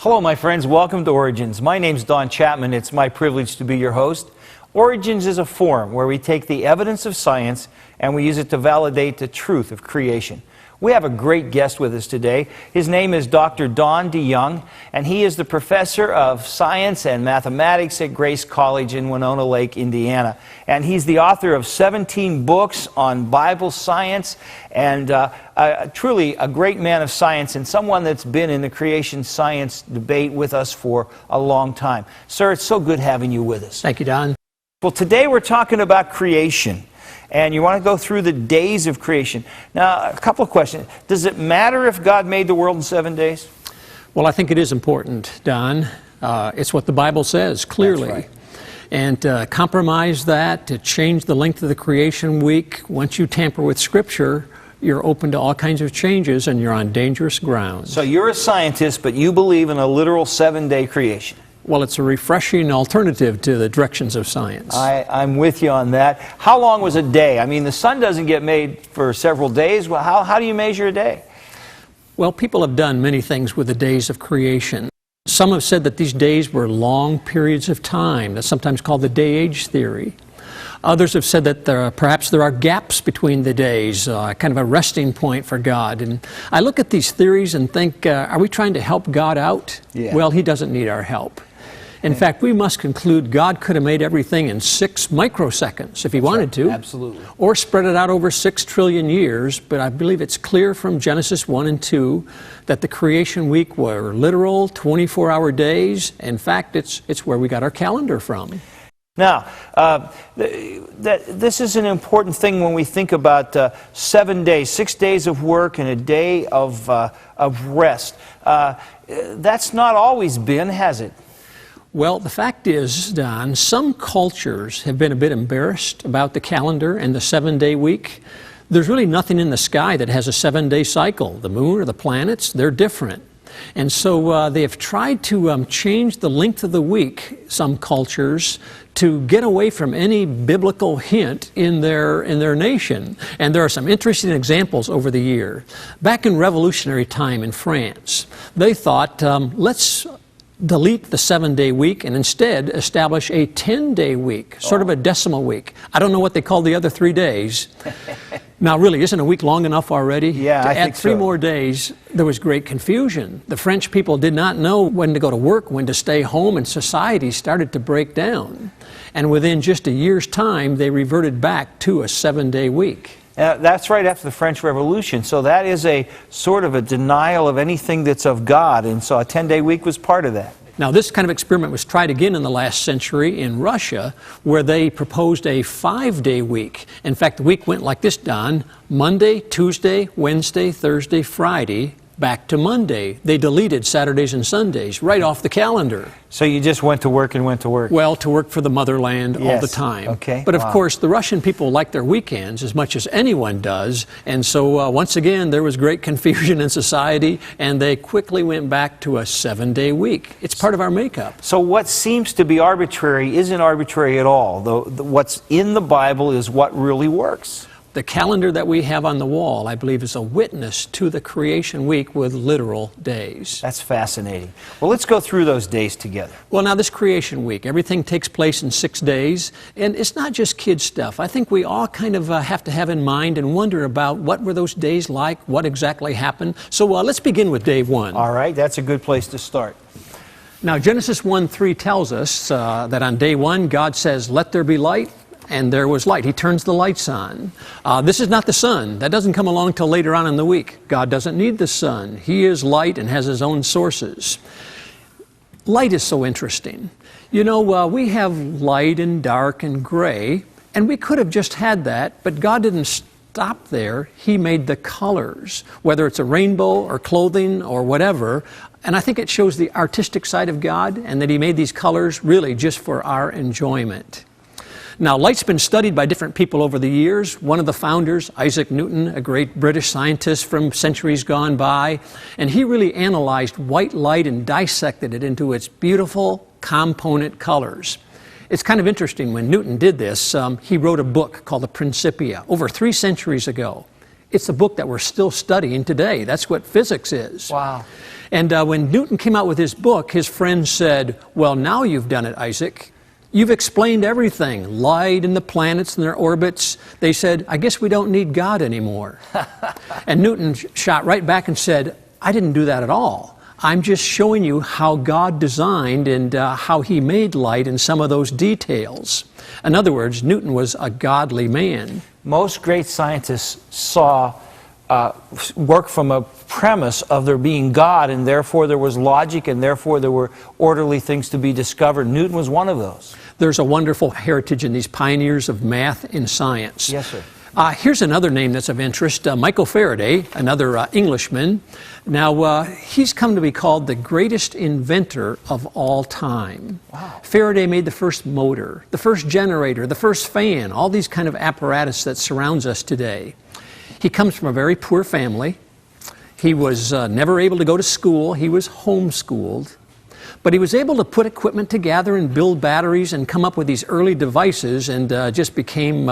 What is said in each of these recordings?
Hello, my friends. Welcome to Origins. My name's Don Chapman. It's my privilege to be your host. Origins is a forum where we take the evidence of science and we use it to validate the truth of creation. We have a great guest with us today. His name is Dr. Don DeYoung, and he is the professor of science and mathematics at Grace College in Winona Lake, Indiana. And he's the author of 17 books on Bible science, and truly a great man of science and someone that's been in the creation science debate with us for a long time. Sir, it's so good having you with us. Thank you, Don. Well, today we're talking about creation. And you want to go through the days of creation. Now, a couple of questions. Does it matter if God made the world in 7 days? Well, I think it is important, Don. It's what the Bible says, clearly. That's right. And to compromise that, to change the length of the creation week, once you tamper with Scripture, you're open to all kinds of changes and you're on dangerous ground. So you're a scientist, but you believe in a literal 7-day creation. Well, it's a refreshing alternative to the directions of science. I'm with you on that. How long was a day? I mean, the sun doesn't get made for several days. Well, how do you measure a day? Well, people have done many things with the days of creation. Some have said that these days were long periods of time. That's sometimes called the day-age theory. Others have said that perhaps there are gaps between the days, kind of a resting point for God. And I look at these theories and think, are we trying to help God out? Yeah. Well, He doesn't need our help. In fact, we must conclude God could have made everything in 6 microseconds if He wanted to. Absolutely. Or spread it out over 6 trillion years. But I believe it's clear from Genesis 1 and 2 that the creation week were literal 24-hour days. In fact, it's where we got our calendar from. Now, this is an important thing when we think about 7 days, 6 days of work and a day of rest. That's not always been, has it? Well, the fact is, Don, some cultures have been a bit embarrassed about the calendar and the 7-day week. There's really nothing in the sky that has a 7-day cycle. The moon or the planets, they're different. And so they have tried to change the length of the week, some cultures, to get away from any biblical hint in their nation. And there are some interesting examples over the year. Back in Revolutionary time in France, they thought, let's delete the 7-day week and instead establish a 10-day week, sort of a decimal week. I don't know what they call the other 3 days. Now, really, isn't a week long enough already? Yeah, to I add think 3 so. more days, there was great confusion. The French people did not know when to go to work, when to stay home, and society started to break down. And within just a year's time, they reverted back to a 7-day week. That's right after the French Revolution. So that is a sort of a denial of anything that's of God. And so a 10-day week was part of that. Now, this kind of experiment was tried again in the last century in Russia, where they proposed a 5-day week. In fact, the week went like this, Don: Monday, Tuesday, Wednesday, Thursday, Friday, back to Monday. They deleted Saturdays and Sundays right off the calendar. So you just went to work and went to work. Well, to work for the motherland all the time. Okay. But of course, the Russian people like their weekends as much as anyone does. And so once again, there was great confusion in society, and they quickly went back to a 7-day week. It's part of our makeup. So what seems to be arbitrary isn't arbitrary at all. What's in the Bible is what really works. The calendar that we have on the wall, I believe, is a witness to the creation week with literal days. That's fascinating. Well, let's go through those days together. Well, now this creation week, everything takes place in 6 days, and it's not just kid stuff. I think we all kind of have to have in mind and wonder about what were those days like, what exactly happened. So let's begin with day 1. All right, that's a good place to start. Now, Genesis 1:3 tells us that on day 1, God says, "Let there be light." And there was light. He turns the lights on. This is not the sun. That doesn't come along till later on in the week. God doesn't need the sun. He is light and has His own sources. Light is so interesting. You know, we have light and dark and gray, and we could have just had that, but God didn't stop there. He made the colors, whether it's a rainbow or clothing or whatever. And I think it shows the artistic side of God, and that He made these colors really just for our enjoyment. Now, light's been studied by different people over the years. One of the founders, Isaac Newton, a great British scientist from centuries gone by, and he really analyzed white light and dissected it into its beautiful component colors. It's kind of interesting, when Newton did this, he wrote a book called the Principia over 3 centuries ago. It's a book that we're still studying today. That's what physics is. Wow. And when Newton came out with his book, his friends said, well, now you've done it, Isaac. You've explained everything, light and the planets and their orbits. They said, I guess we don't need God anymore. And Newton shot right back and said, I didn't do that at all. I'm just showing you how God designed and how he made light and some of those details. In other words, Newton was a godly man. Most great scientists saw work from a premise of there being God, and therefore there was logic, and therefore there were orderly things to be discovered. Newton was one of those. There's a wonderful heritage in these pioneers of math and science. Yes, sir. Here's another name that's of interest, Michael Faraday, another Englishman. Now, he's come to be called the greatest inventor of all time. Wow. Faraday made the first motor, the first generator, the first fan, all these kind of apparatus that surrounds us today. He comes from a very poor family. He was never able to go to school. He was homeschooled. But he was able to put equipment together and build batteries and come up with these early devices, and just became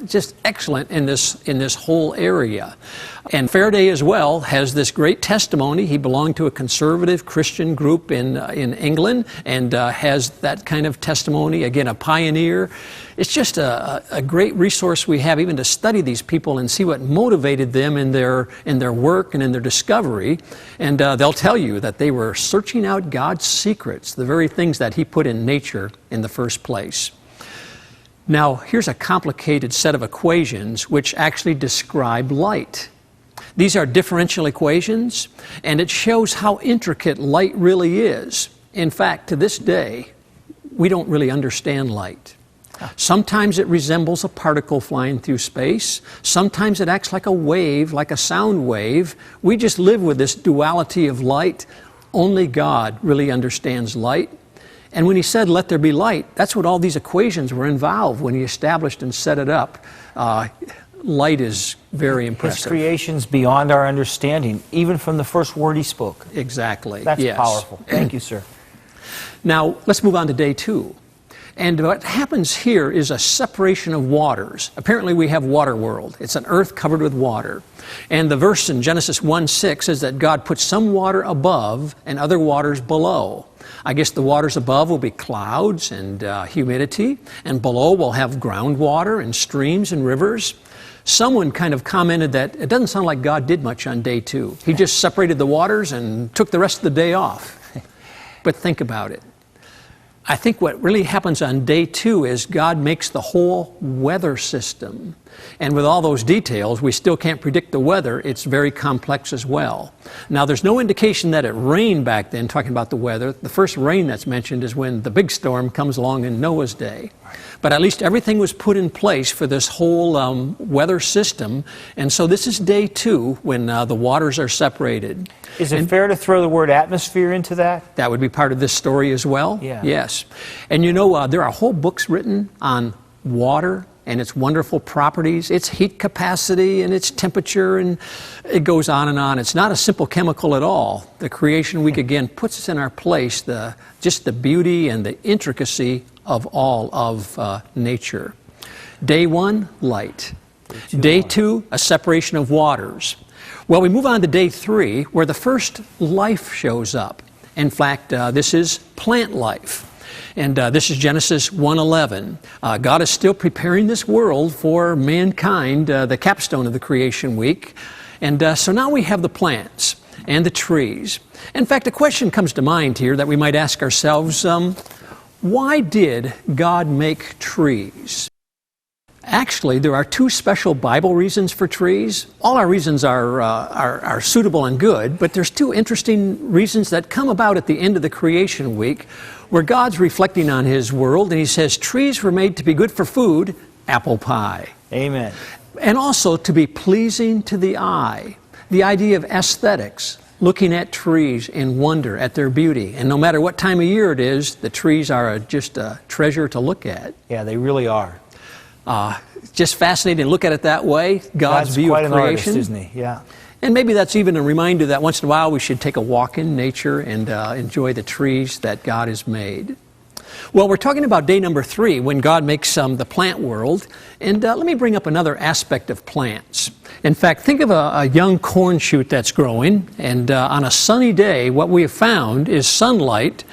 just excellent in this whole area. And Faraday as well has this great testimony. He belonged to a conservative Christian group in England, and has that kind of testimony. Again, a pioneer. It's just a great resource we have even to study these people and see what motivated them in their work and in their discovery. And they'll tell you that they were searching out God's secrets, the very things that he put in nature in the first place. Now, here's a complicated set of equations which actually describe light. These are differential equations, and it shows how intricate light really is. In fact, to this day, we don't really understand light. Sometimes it resembles a particle flying through space. Sometimes it acts like a wave, like a sound wave. We just live with this duality of light. Only God really understands light. And when he said, let there be light, that's what all these equations were involved when he established and set it up. Light is very impressive. His creation's beyond our understanding, even from the first word he spoke. Exactly. That's yes. powerful. Thank you, sir. Now, let's move on to day 2. And what happens here is a separation of waters. Apparently we have water world. It's an earth covered with water. And the verse in Genesis 1:6 says that God put some water above and other waters below. I guess the waters above will be clouds and humidity, and below we'll have groundwater and streams and rivers. Someone kind of commented that it doesn't sound like God did much on day 2. He just separated the waters and took the rest of the day off. But think about it. I think what really happens on day 2 is God makes the whole weather system. And with all those details, we still can't predict the weather. It's very complex as well. Now, there's no indication that it rained back then, talking about the weather. The first rain that's mentioned is when the big storm comes along in Noah's day. But at least everything was put in place for this whole weather system. And so this is day 2 when the waters are separated. Is it fair to throw the word atmosphere into that? That would be part of this story as well? Yeah. Yes. And you know, there are whole books written on water and its wonderful properties, its heat capacity and its temperature, and it goes on and on. It's not a simple chemical at all. The creation week again puts us in our place, just the beauty and the intricacy of all of nature. Day 1, light. Day 2, a separation of waters. Well, we move on to day 3, where the first life shows up. In fact, this is plant life. And this is Genesis 1:11. God is still preparing this world for mankind, the capstone of the creation week. And so now we have the plants and the trees. In fact, a question comes to mind here that we might ask ourselves, why did God make trees? Actually, there are 2 special Bible reasons for trees. All our reasons are suitable and good, but there's 2 interesting reasons that come about at the end of the creation week, where God's reflecting on his world, and he says trees were made to be good for food, apple pie. Amen. And also to be pleasing to the eye. The idea of aesthetics, looking at trees in wonder at their beauty. And no matter what time of year it is, the trees are just a treasure to look at. Yeah, they really are. Just fascinating to look at it that way. God's view quite of an creation. artist, isn't he? Yeah. And maybe that's even a reminder that once in a while we should take a walk in nature and enjoy the trees that God has made. Well, we're talking about day number 3 when God makes the plant world. And let me bring up another aspect of plants. In fact, think of a young corn shoot that's growing. And on a sunny day, what we have found is sunlight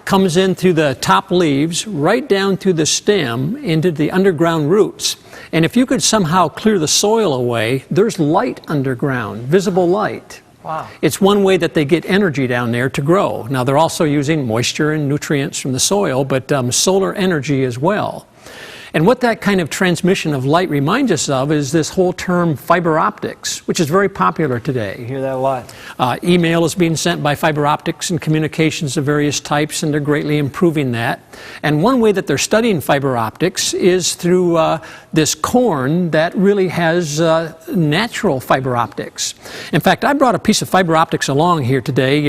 comes in through the top leaves, right down through the stem, into the underground roots. And if you could somehow clear the soil away, there's light underground, visible light. Wow. It's one way that they get energy down there to grow. Now, they're also using moisture and nutrients from the soil, but solar energy as well. And what that kind of transmission of light reminds us of is this whole term fiber optics, which is very popular today. You hear that a lot. Email is being sent by fiber optics and communications of various types, and they're greatly improving that. And one way that they're studying fiber optics is through this corn that really has natural fiber optics. In fact, I brought a piece of fiber optics along here today.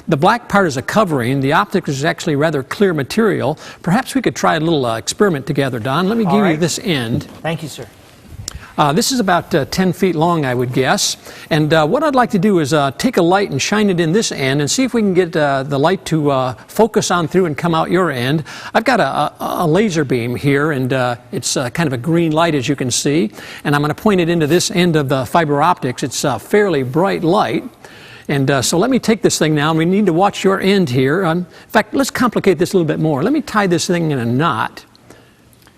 The black part is a covering. The optics is actually rather clear material. Perhaps we could try a little experiment together, Don. Let me give you this end. Thank you, sir. This is about 10 feet long, I would guess. And what I'd like to do is take a light and shine it in this end and see if we can get the light to focus on through and come out your end. I've got a laser beam here, and it's kind of a green light, as you can see. And I'm going to point it into this end of the fiber optics. It's a fairly bright light. And so let me take this thing now. We need to watch your end here. In fact, let's complicate this a little bit more. Let me tie this thing in a knot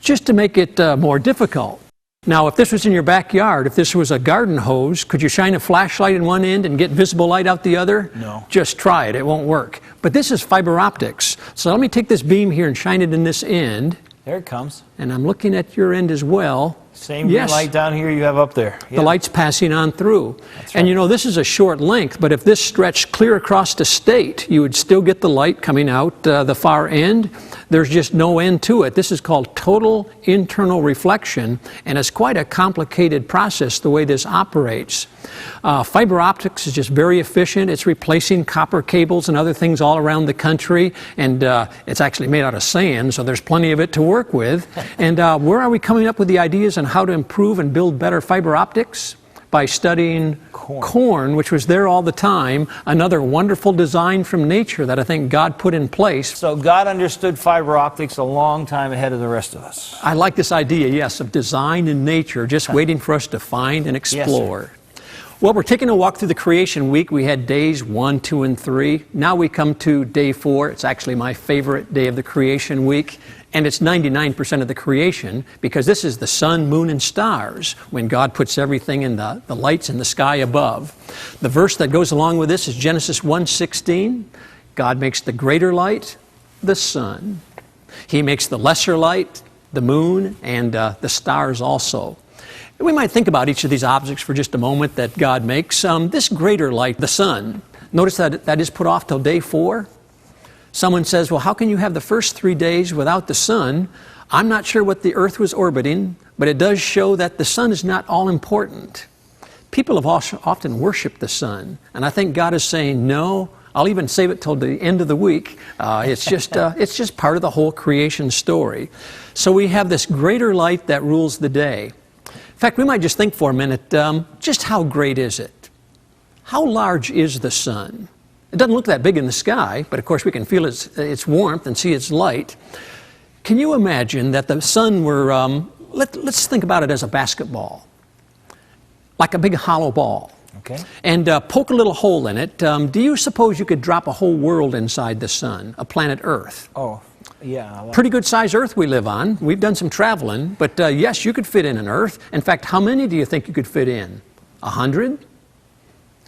just to make it more difficult. Now, if this was in your backyard, if this was a garden hose, could you shine a flashlight in one end and get visible light out the other? No. Just try it. It won't work. But this is fiber optics. So let me take this beam here and shine it in this end. There it comes. And I'm looking at your end as well. Same green light down here you have up there. Yeah. The light's passing on through. That's right. And you know, this is a short length, but if this stretched clear across the state, you would still get the light coming out the far end. There's just no end to it. This is called total internal reflection, and it's quite a complicated process the way this operates. Fiber optics is just very efficient. It's replacing copper cables and other things all around the country, and it's actually made out of sand, so there's plenty of it to work with. And where are we coming up with the ideas on how to improve and build better fiber optics? By studying corn, which was there all the time, another wonderful design from nature that I think God put in place. So God understood fiber optics a long time ahead of the rest of us. I like this idea, yes, of design in nature, just waiting for us to find and explore. Yes, well, we're taking a walk through the creation week. We had days 1, 2, and 3. Now we come to day 4. It's actually my favorite day of the creation week. And it's 99% of the creation, because this is the sun, moon, and stars when God puts everything in the lights in the sky above. The verse that goes along with this is Genesis 1:16. God makes the greater light, the sun. He makes the lesser light, the moon, and the stars also. We might think about each of these objects for just a moment that God makes. This greater light, the sun, notice that that is put off till day 4. Someone says, well, how can you have the first 3 days without the sun? I'm not sure what the earth was orbiting, but it does show that the sun is not all important. People have often worshiped the sun, and I think God is saying, no, I'll even save it till the end of the week. It's just part of the whole creation story. So we have this greater light that rules the day. In fact, we might just think for a minute, just how great is it? How large is the sun? It doesn't look that big in the sky, but of course we can feel its warmth and see its light. Can you imagine that the sun were, let's think about it as a basketball, like a big hollow ball. Okay. And poke a little hole in it. Do you suppose you could drop a whole world inside the sun, a planet Earth? Oh, yeah. Pretty good size Earth we live on. We've done some traveling, but yes, you could fit in an Earth. In fact, how many do you think you could fit in? 100?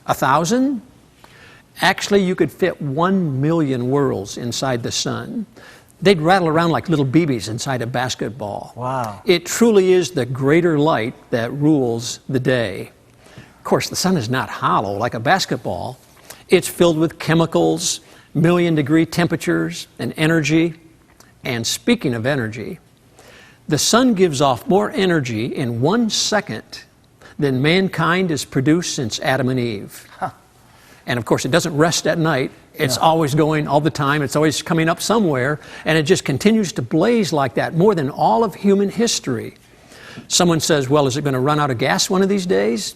1,000? Actually, you could fit 1 million worlds inside the sun. They'd rattle around like little BBs inside a basketball. Wow. It truly is the greater light that rules the day. Of course, the sun is not hollow like a basketball. It's filled with chemicals, million-degree temperatures, and energy. And speaking of energy, the sun gives off more energy in 1 second than mankind has produced since Adam and Eve. Huh. And of course, it doesn't rest at night. It's always going all the time. It's always coming up somewhere. And it just continues to blaze like that, more than all of human history. Someone says, well, is it going to run out of gas one of these days?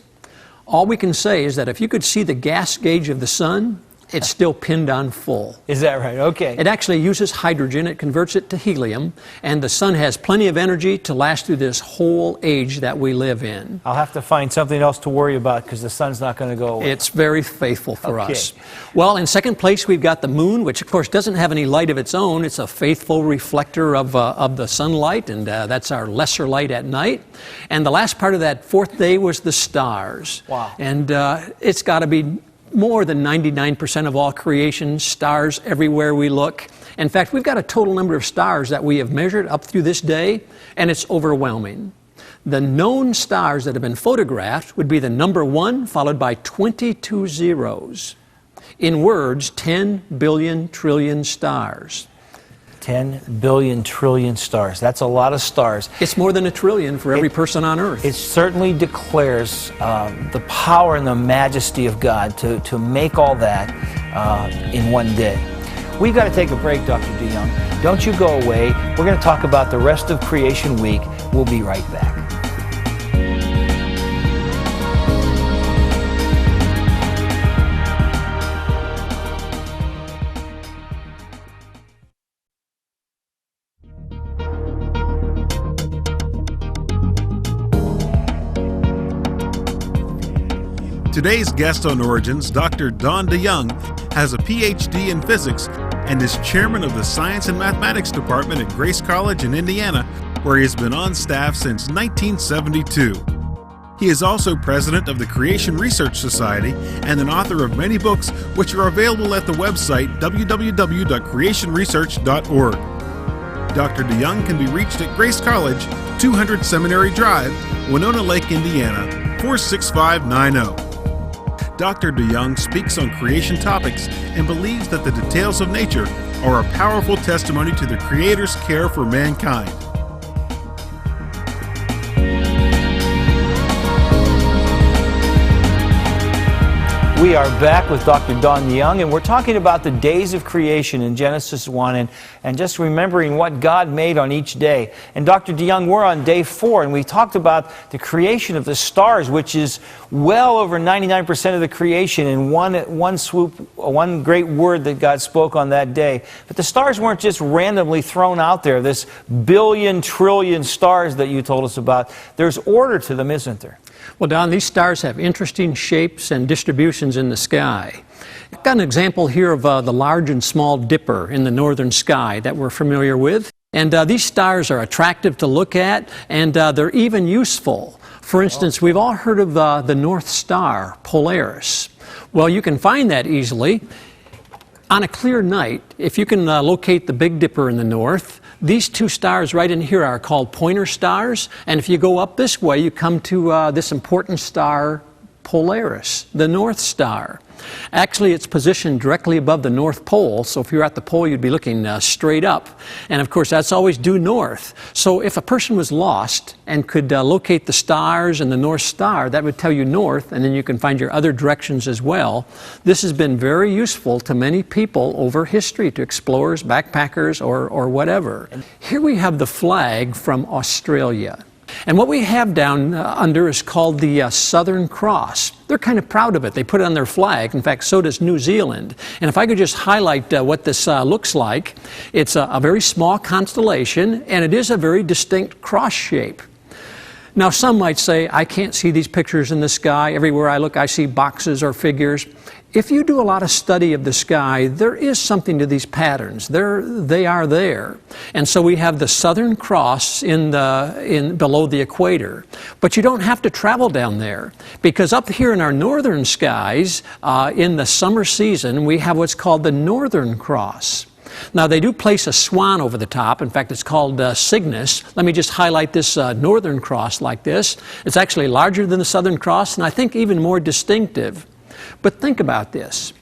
All we can say is that if you could see the gas gauge of the sun it's still pinned on full. Is that right? Okay. It actually uses hydrogen, it converts it to helium, and the sun has plenty of energy to last through this whole age that we live in. I'll have to find something else to worry about because the sun's not going to go away. It's very faithful for us. Well, in second place, we've got the moon, which of course doesn't have any light of its own. It's a faithful reflector of the sunlight, and that's our lesser light at night. And the last part of that fourth day was the stars. Wow. And it's got to be more than 99% of all creation, stars everywhere we look. In fact, we've got a total number of stars that we have measured up through this day, and it's overwhelming. The known stars that have been photographed would be the number 1, followed by 22 zeros. In words, 10 billion trillion stars. 10 billion trillion stars. That's a lot of stars. It's more than a trillion for every person on Earth. It certainly declares the power and the majesty of God to make all that in one day. We've got to take a break, Dr. DeYoung. Don't you go away. We're going to talk about the rest of Creation Week. We'll be right back. Today's guest on Origins, Dr. Don DeYoung, has a PhD in physics and is chairman of the Science and Mathematics Department at Grace College in Indiana, where he has been on staff since 1972. He is also president of the Creation Research Society and an author of many books which are available at the website www.creationresearch.org. Dr. DeYoung can be reached at Grace College, 200 Seminary Drive, Winona Lake, Indiana, 46590. Dr. DeYoung speaks on creation topics and believes that the details of nature are a powerful testimony to the Creator's care for mankind. We are back with Dr. Don DeYoung, and we're talking about the days of creation in Genesis 1 and just remembering what God made on each day. And Dr. DeYoung, we're on day 4, and we talked about the creation of the stars, which is well over 99% of the creation in one swoop, one great word that God spoke on that day. But the stars weren't just randomly thrown out there, this billion, trillion stars that you told us about. There's order to them, isn't there? Well, Don, these stars have interesting shapes and distributions in the sky. I've got an example here of the Large and Small Dipper in the northern sky that we're familiar with. And these stars are attractive to look at, and they're even useful. For instance, we've all heard of the North Star, Polaris. Well, you can find that easily. On a clear night, if you can locate the Big Dipper in the north, these two stars right in here are called pointer stars, and if you go up this way, you come to this important star, Polaris, the North Star. Actually, it's positioned directly above the North Pole, so if you're at the pole, you'd be looking straight up. And of course, that's always due north. So if a person was lost and could locate the stars and the North Star, that would tell you north, and then you can find your other directions as well. This has been very useful to many people over history, to explorers, backpackers, or whatever. Here we have the flag from Australia. And what we have down under is called the Southern Cross. They're kind of proud of it. They put it on their flag. In fact, so does New Zealand. And if I could just highlight what this looks like, it's a very small constellation, and it is a very distinct cross shape. Now, some might say, I can't see these pictures in the sky. Everywhere I look, I see boxes or figures. If you do a lot of study of the sky, there is something to these patterns. They are there. And so we have the Southern Cross below the equator. But you don't have to travel down there, because up here in our northern skies, in the summer season, we have what's called the Northern Cross. Now, they do place a swan over the top. In fact, it's called Cygnus. Let me just highlight this Northern Cross like this. It's actually larger than the Southern Cross, and I think even more distinctive. But think about this.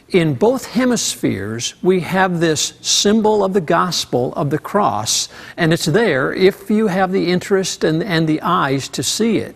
In both hemispheres, we have this symbol of the gospel of the cross, and it's there if you have the interest and the eyes to see it.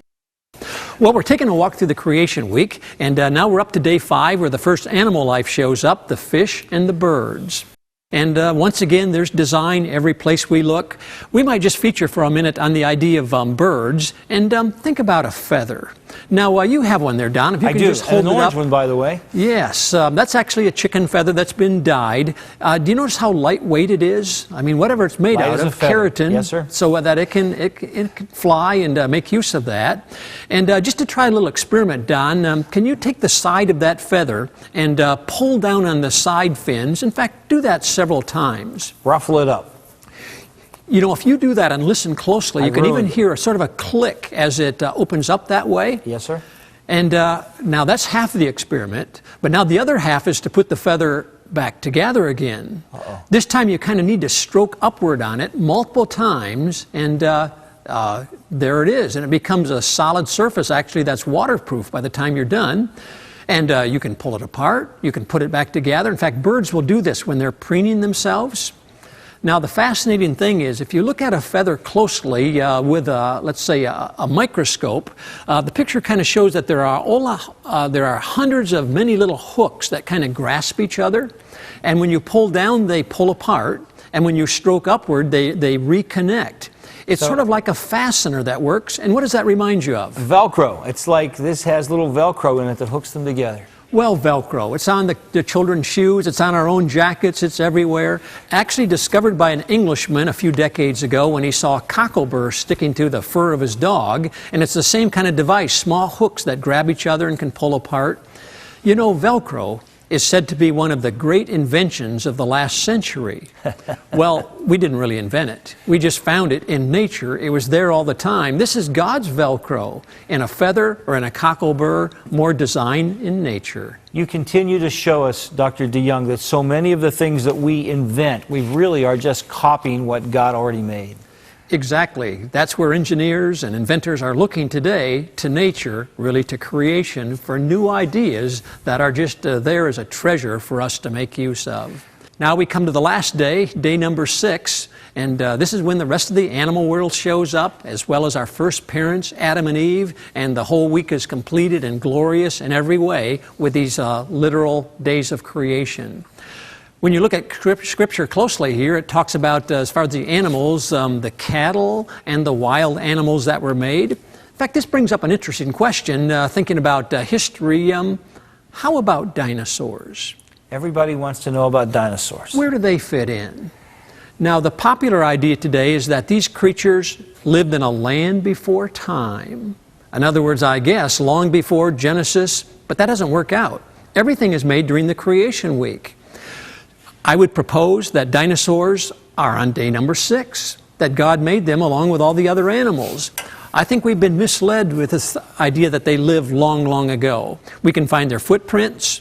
Well, we're taking a walk through the Creation Week, and now we're up to day 5, where the first animal life shows up, the fish and the birds. And once again, there's design every place we look. We might just feature for a minute on the idea of birds, and think about a feather. Now, you have one there, Don. If you I can do. just hold An it orange up. one, by the way. Yes, that's actually a chicken feather that's been dyed. Do you notice how lightweight it is? I mean, whatever it's made Light out as a of, feather. keratin, Yes, sir. so that it can fly and make use of that. And just to try a little experiment, Don, can you take the side of that feather and pull down on the side fins? In fact, do that several times. Ruffle it up. You know, if you do that and listen closely, you can even hear a sort of a click as it opens up that way. Yes, sir. And now that's half of the experiment, but now the other half is to put the feather back together again. Uh-oh. This time you kind of need to stroke upward on it multiple times, and there it is. And it becomes a solid surface, actually, that's waterproof by the time you're done. And you can pull it apart, you can put it back together. In fact, birds will do this when they're preening themselves. Now, the fascinating thing is, if you look at a feather closely with, let's say, a microscope, the picture kind of shows that there are hundreds of many little hooks that kind of grasp each other. And when you pull down, they pull apart. And when you stroke upward, they reconnect. It's sort of like a fastener that works. And what does that remind you of? Velcro. It's like this has little Velcro in it that hooks them together. Well, Velcro. It's on the children's shoes. It's on our own jackets. It's everywhere. Actually discovered by an Englishman a few decades ago when he saw a cockleburr sticking to the fur of his dog. And it's the same kind of device, small hooks that grab each other and can pull apart. You know, Velcro is said to be one of the great inventions of the last century. Well, we didn't really invent it. We just found it in nature. It was there all the time. This is God's Velcro in a feather or in a cockleburr, more design in nature. You continue to show us, Dr. DeYoung, that so many of the things that we invent, we really are just copying what God already made. Exactly. That's where engineers and inventors are looking today, to nature, really to creation, for new ideas that are just there as a treasure for us to make use of. Now we come to the last day, day number 6, and this is when the rest of the animal world shows up, as well as our first parents, Adam and Eve, and the whole week is completed and glorious in every way with these literal days of creation. When you look at Scripture closely here, it talks about, as far as the animals, the cattle and the wild animals that were made. In fact, this brings up an interesting question, thinking about history. How about dinosaurs? Everybody wants to know about dinosaurs. Where do they fit in? Now, the popular idea today is that these creatures lived in a land before time. In other words, I guess, long before Genesis, but that doesn't work out. Everything is made during the creation week. I would propose that dinosaurs are on day number 6, that God made them along with all the other animals. I think we've been misled with this idea that they lived long, long ago. We can find their footprints.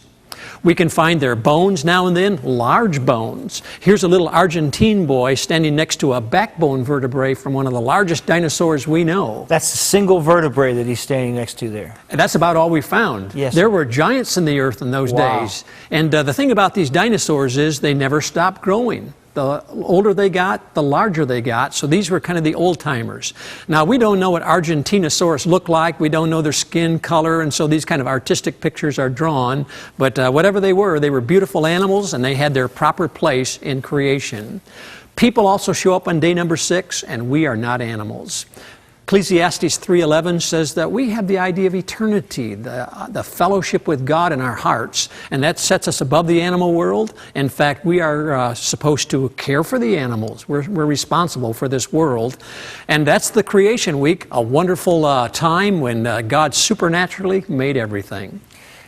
We can find their bones now and then, large bones. Here's a little Argentine boy standing next to a backbone vertebrae from one of the largest dinosaurs we know. That's the single vertebrae that he's standing next to there. And that's about all we found. Yes. There were giants in the earth in those days. And the thing about these dinosaurs is they never stopped growing. The older they got, the larger they got. So these were kind of the old-timers. Now, we don't know what Argentinosaurus looked like. We don't know their skin color, and so these kind of artistic pictures are drawn. But whatever they were beautiful animals, and they had their proper place in creation. People also show up on day number 6, and we are not animals. Ecclesiastes 3:11 says that we have the idea of eternity, the fellowship with God in our hearts, and that sets us above the animal world. In fact, we are supposed to care for the animals. We're responsible for this world. And that's the creation week, a wonderful time when God supernaturally made everything.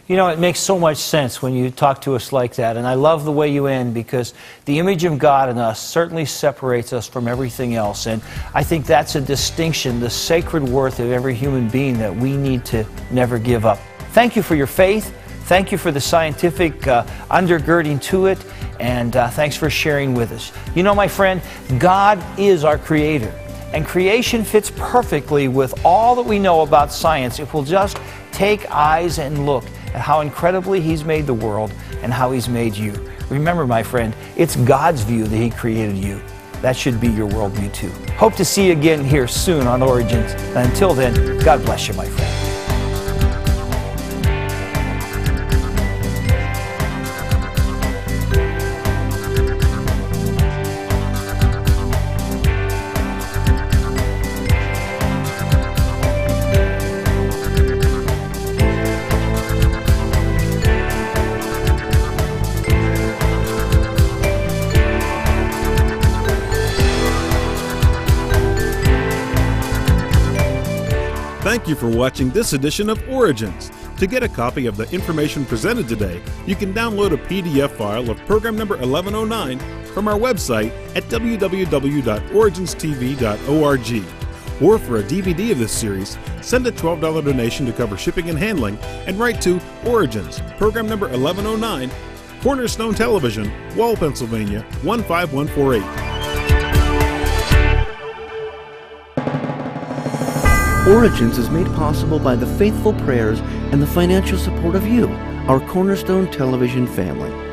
You know, it makes so much sense when you talk to us like that, and I love the way you end, because the image of God in us certainly separates us from everything else, and I think that's a distinction, the sacred worth of every human being that we need to never give up. Thank you for your faith. Thank you for the scientific undergirding to it, and thanks for sharing with us. You know, my friend, God is our creator, and creation fits perfectly with all that we know about science if we'll just take eyes and look at how incredibly He's made the world and how He's made you. Remember, my friend, it's God's view that He created you. That should be your worldview too. Hope to see you again here soon on Origins. Until then, God bless you, my friend. Thank you for watching this edition of Origins. To get a copy of the information presented today, you can download a PDF file of program number 1109 from our website at www.originstv.org. Or for a DVD of this series, send a $12 donation to cover shipping and handling and write to Origins, program number 1109, Cornerstone Television, Wall, Pennsylvania 15148. Origins is made possible by the faithful prayers and the financial support of you, our Cornerstone Television family.